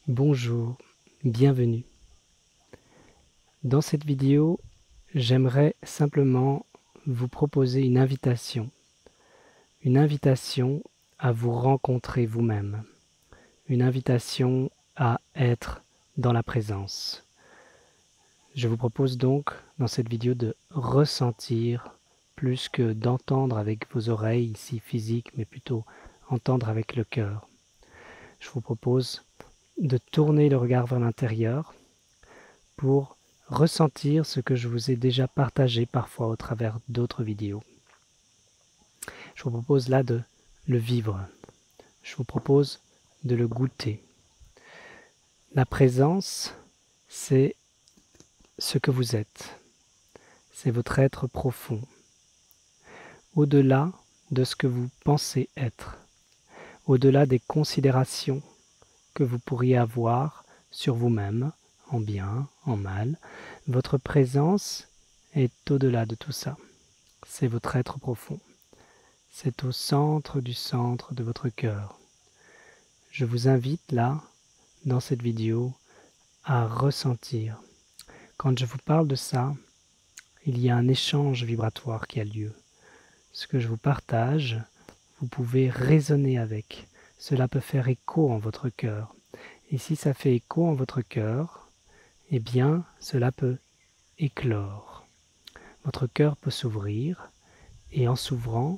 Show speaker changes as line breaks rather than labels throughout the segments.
Bonjour, bienvenue. Dans cette vidéo, j'aimerais simplement vous proposer une invitation à vous rencontrer vous-même, une invitation à être dans la présence. Je vous propose donc dans cette vidéo de ressentir plus que d'entendre avec vos oreilles ici physiques, mais plutôt entendre avec le cœur. Je vous propose de tourner le regard vers l'intérieur pour ressentir ce que je vous ai déjà partagé parfois au travers d'autres vidéos. Je vous propose là de le vivre. Je vous propose de le goûter. La présence, c'est ce que vous êtes. C'est votre être profond. Au-delà de ce que vous pensez être. Au-delà des considérations que vous pourriez avoir sur vous-même, en bien, en mal, votre présence est au-delà de tout ça. C'est votre être profond. C'est au centre de votre cœur. Je vous invite là, dans cette vidéo, à ressentir. Quand je vous parle de ça, il y a un échange vibratoire qui a lieu. Ce que je vous partage, vous pouvez résonner avec. Cela peut faire écho en votre cœur. Et si ça fait écho en votre cœur, eh bien, cela peut éclore. Votre cœur peut s'ouvrir, et en s'ouvrant,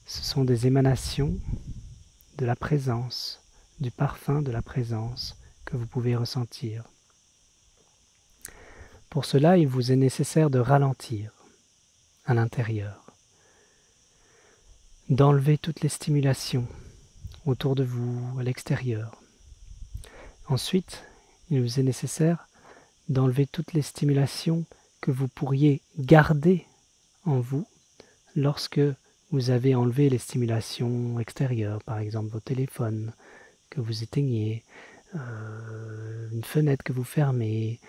ce sont des émanations de la présence, du parfum de la présence que vous pouvez ressentir. Pour cela, il vous est nécessaire de ralentir à l'intérieur, d'enlever toutes les stimulations autour de vous, à l'extérieur. Ensuite, il vous est nécessaire d'enlever toutes les stimulations que vous pourriez garder en vous lorsque vous avez enlevé les stimulations extérieures, par exemple vos téléphones que vous éteignez, une fenêtre que vous fermez,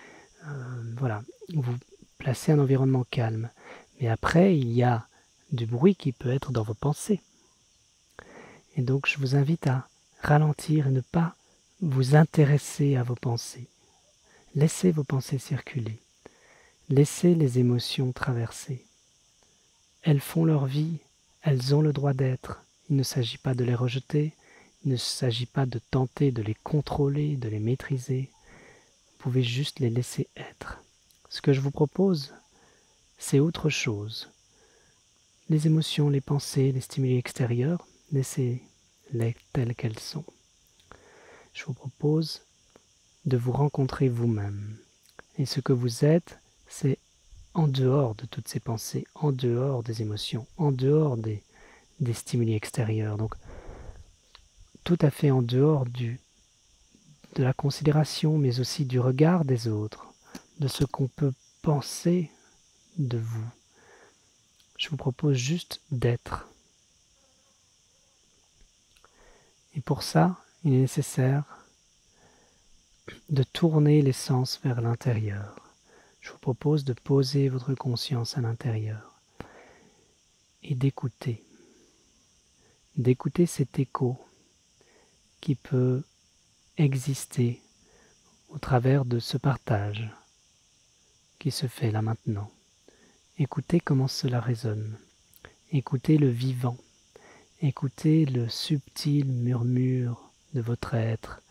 voilà, vous placez un environnement calme. Mais après, il y a du bruit qui peut être dans vos pensées. Et donc, je vous invite à ralentir et ne pas vous intéresser à vos pensées. Laissez vos pensées circuler. Laissez les émotions traverser. Elles font leur vie, elles ont le droit d'être. Il ne s'agit pas de les rejeter, il ne s'agit pas de tenter de les contrôler, de les maîtriser. Vous pouvez juste les laisser être. Ce que je vous propose, c'est autre chose. Les émotions, les pensées, les stimuli extérieurs, laissez-les telles qu'elles sont. Je vous propose de vous rencontrer vous-même. Et ce que vous êtes, c'est en dehors de toutes ces pensées, en dehors des émotions, en dehors des stimuli extérieurs. Donc, tout à fait en dehors de la considération, mais aussi du regard des autres, de ce qu'on peut penser de vous. Je vous propose juste d'être. Et pour ça, il est nécessaire de tourner les sens vers l'intérieur. Je vous propose de poser votre conscience à l'intérieur et d'écouter. D'écouter cet écho qui peut exister au travers de ce partage qui se fait là maintenant. Écoutez comment cela résonne. Écoutez le vivant. Écoutez le subtil murmure de votre être.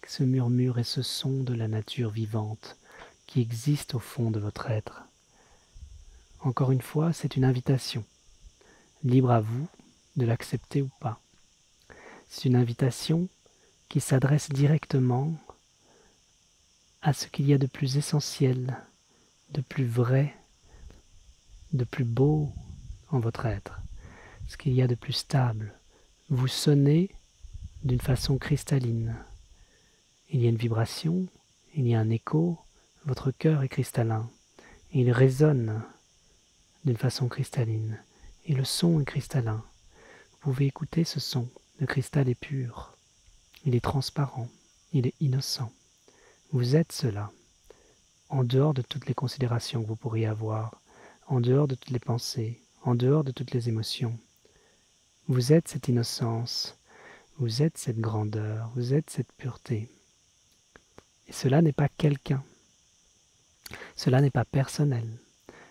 Ce murmure et ce son de la nature vivante qui existe au fond de votre être. Encore une fois, c'est une invitation. Libre à vous de l'accepter ou pas. C'est une invitation qui s'adresse directement à ce qu'il y a de plus essentiel, de plus vrai, de plus beau en votre être, ce qu'il y a de plus stable. Vous sonnez d'une façon cristalline. Il y a une vibration, il y a un écho, votre cœur est cristallin, et il résonne d'une façon cristalline, et le son est cristallin. Vous pouvez écouter ce son, le cristal est pur, il est transparent, il est innocent. Vous êtes cela, en dehors de toutes les considérations que vous pourriez avoir, en dehors de toutes les pensées, en dehors de toutes les émotions. Vous êtes cette innocence, vous êtes cette grandeur, vous êtes cette pureté. Et cela n'est pas quelqu'un, cela n'est pas personnel,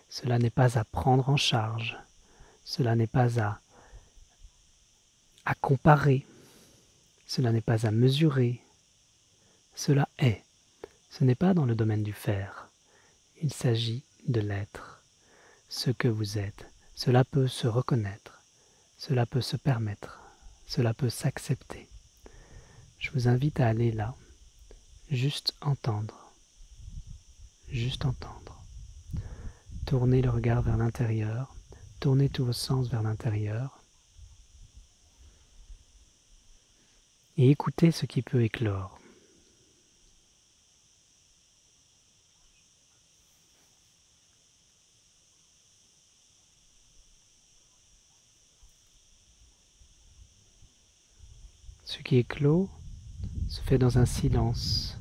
cela n'est pas à prendre en charge, cela n'est pas à comparer, cela n'est pas à mesurer, cela est. Ce n'est pas dans le domaine du faire, il s'agit de l'être, ce que vous êtes. Cela peut se reconnaître, cela peut se permettre, cela peut s'accepter. Je vous invite à aller là, juste entendre, juste entendre. Tournez le regard vers l'intérieur, tournez tous vos sens vers l'intérieur et écoutez ce qui peut éclore. Ce qui éclot se fait dans un silence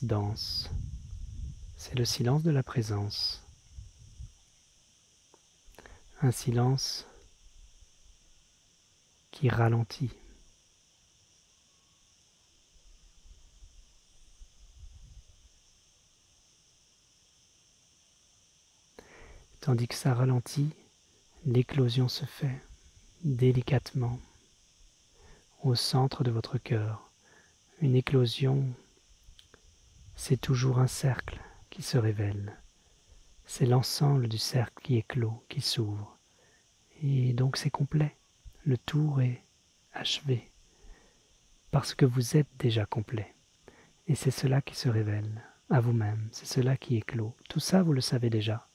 dense. C'est le silence de la présence. Un silence qui ralentit. Tandis que ça ralentit, l'éclosion se fait délicatement au centre de votre cœur. Une éclosion, c'est toujours un cercle qui se révèle. C'est l'ensemble du cercle qui éclot, qui s'ouvre. Et donc c'est complet. Le tour est achevé. Parce que vous êtes déjà complet. Et c'est cela qui se révèle à vous-même. C'est cela qui éclot. Tout ça, vous le savez déjà.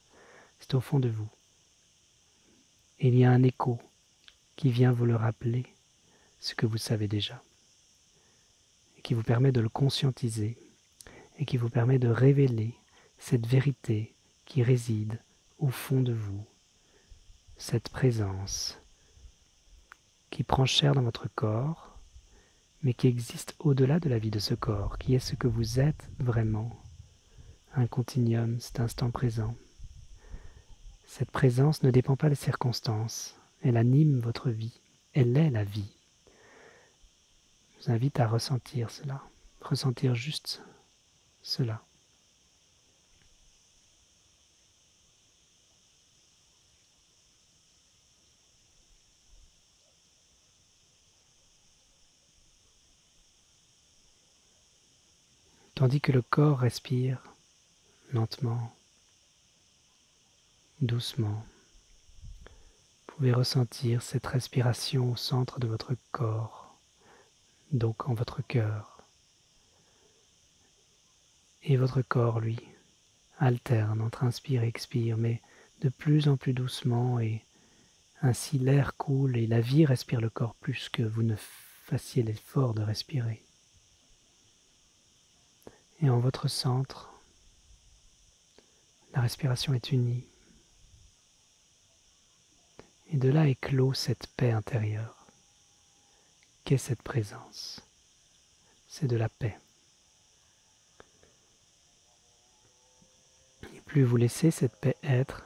C'est au fond de vous. Et il y a un écho qui vient vous le rappeler, ce que vous savez déjà. Et qui vous permet de le conscientiser. Et qui vous permet de révéler cette vérité qui réside au fond de vous. Cette présence qui prend chair dans votre corps, mais qui existe au-delà de la vie de ce corps, qui est ce que vous êtes vraiment. Un continuum, cet instant présent. Cette présence ne dépend pas des circonstances, elle anime votre vie, elle est la vie. Je vous invite à ressentir cela, ressentir juste cela. Tandis que le corps respire lentement, doucement, vous pouvez ressentir cette respiration au centre de votre corps, donc en votre cœur. Et votre corps, lui, alterne entre inspire et expire, mais de plus en plus doucement, et ainsi l'air coule et la vie respire le corps plus que vous ne fassiez l'effort de respirer. Et en votre centre, la respiration est unie. Et de là éclot cette paix intérieure. Qu'est cette présence? C'est de la paix. Et plus vous laissez cette paix être,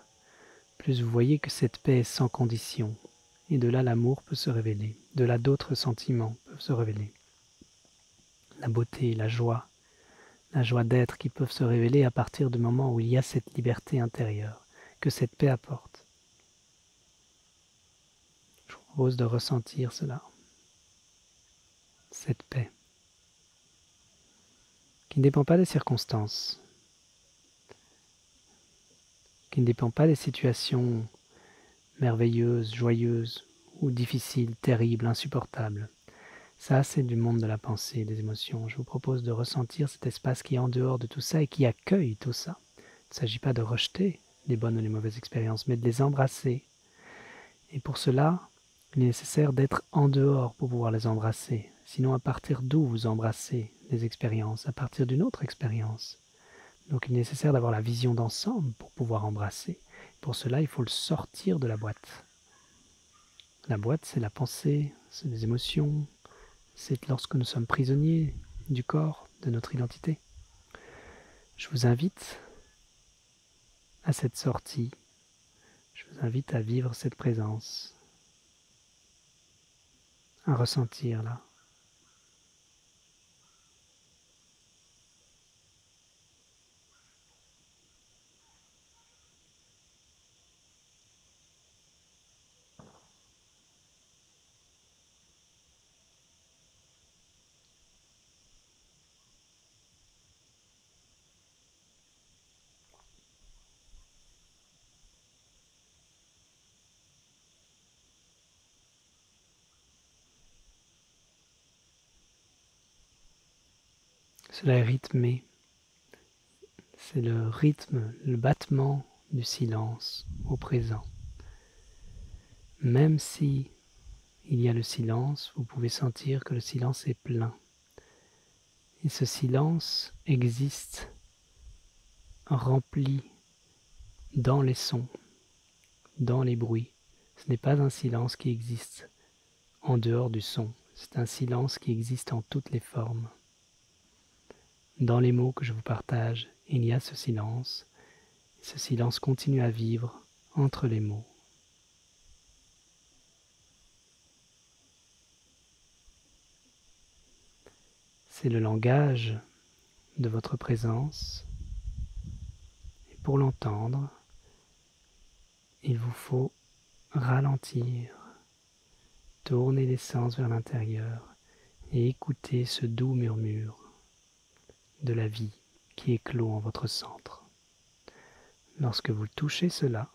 plus vous voyez que cette paix est sans condition. Et de là l'amour peut se révéler. De là d'autres sentiments peuvent se révéler. La beauté, la joie d'être qui peuvent se révéler à partir du moment où il y a cette liberté intérieure que cette paix apporte. Je vous propose de ressentir cela, cette paix, qui ne dépend pas des circonstances, qui ne dépend pas des situations merveilleuses, joyeuses ou difficiles, terribles, insupportables. Ça, c'est du monde de la pensée et des émotions. Je vous propose de ressentir cet espace qui est en dehors de tout ça et qui accueille tout ça. Il ne s'agit pas de rejeter les bonnes ou les mauvaises expériences, mais de les embrasser. Et pour cela, il est nécessaire d'être en dehors pour pouvoir les embrasser. Sinon, à partir d'où vous embrassez les expériences? À partir d'une autre expérience. Donc il est nécessaire d'avoir la vision d'ensemble pour pouvoir embrasser. Pour cela, il faut le sortir de la boîte. La boîte, c'est la pensée, c'est les émotions, c'est lorsque nous sommes prisonniers du corps, de notre identité. Je vous invite à cette sortie, je vous invite à vivre cette présence, à ressentir là. Cela est rythmé. C'est le rythme, le battement du silence au présent. Même si il y a le silence, vous pouvez sentir que le silence est plein. Et ce silence existe rempli dans les sons, dans les bruits. Ce n'est pas un silence qui existe en dehors du son. C'est un silence qui existe en toutes les formes. Dans les mots que je vous partage, il y a ce silence. Ce silence continue à vivre entre les mots. C'est le langage de votre présence. Et pour l'entendre, il vous faut ralentir, tourner les sens vers l'intérieur et écouter ce doux murmure de la vie qui éclot en votre centre. Lorsque vous touchez cela,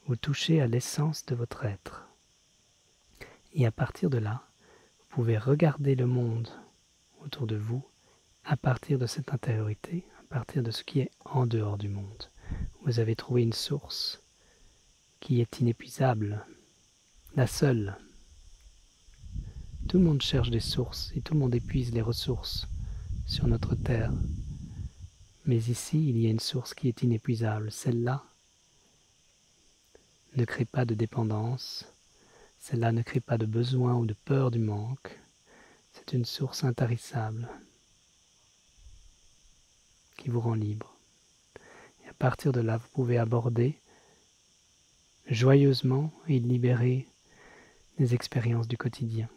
vous touchez à l'essence de votre être. Et à partir de là, vous pouvez regarder le monde autour de vous à partir de cette intériorité, à partir de ce qui est en dehors du monde. Vous avez trouvé une source qui est inépuisable, la seule. Tout le monde cherche des sources et tout le monde épuise les ressources sur notre terre. Mais ici, il y a une source qui est inépuisable. Celle-là ne crée pas de dépendance. Celle-là ne crée pas de besoin ou de peur du manque. C'est une source intarissable qui vous rend libre. Et à partir de là, vous pouvez aborder joyeusement et libérer les expériences du quotidien.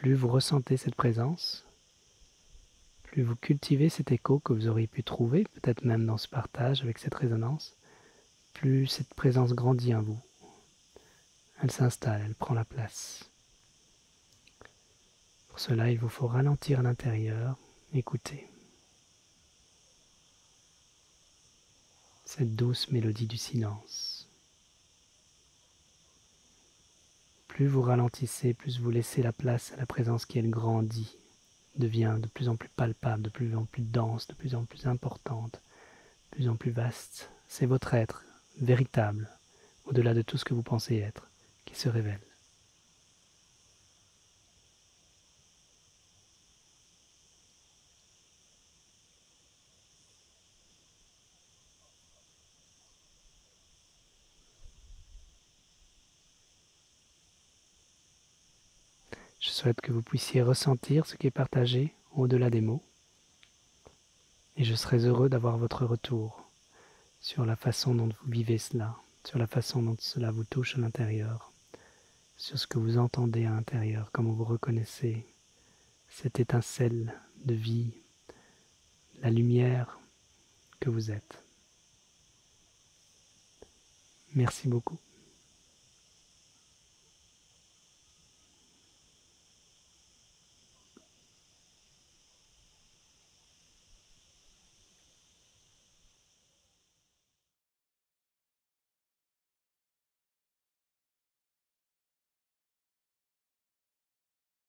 Plus vous ressentez cette présence, plus vous cultivez cet écho que vous auriez pu trouver, peut-être même dans ce partage avec cette résonance, plus cette présence grandit en vous. Elle s'installe, elle prend la place. Pour cela, il vous faut ralentir à l'intérieur, écouter cette douce mélodie du silence. Plus vous ralentissez, plus vous laissez la place à la présence qui, elle, grandit, devient de plus en plus palpable, de plus en plus dense, de plus en plus importante, de plus en plus vaste. C'est votre être véritable, au-delà de tout ce que vous pensez être, qui se révèle. Je souhaite que vous puissiez ressentir ce qui est partagé au-delà des mots. Et je serai heureux d'avoir votre retour sur la façon dont vous vivez cela, sur la façon dont cela vous touche à l'intérieur, sur ce que vous entendez à l'intérieur, comment vous reconnaissez cette étincelle de vie, la lumière que vous êtes. Merci beaucoup.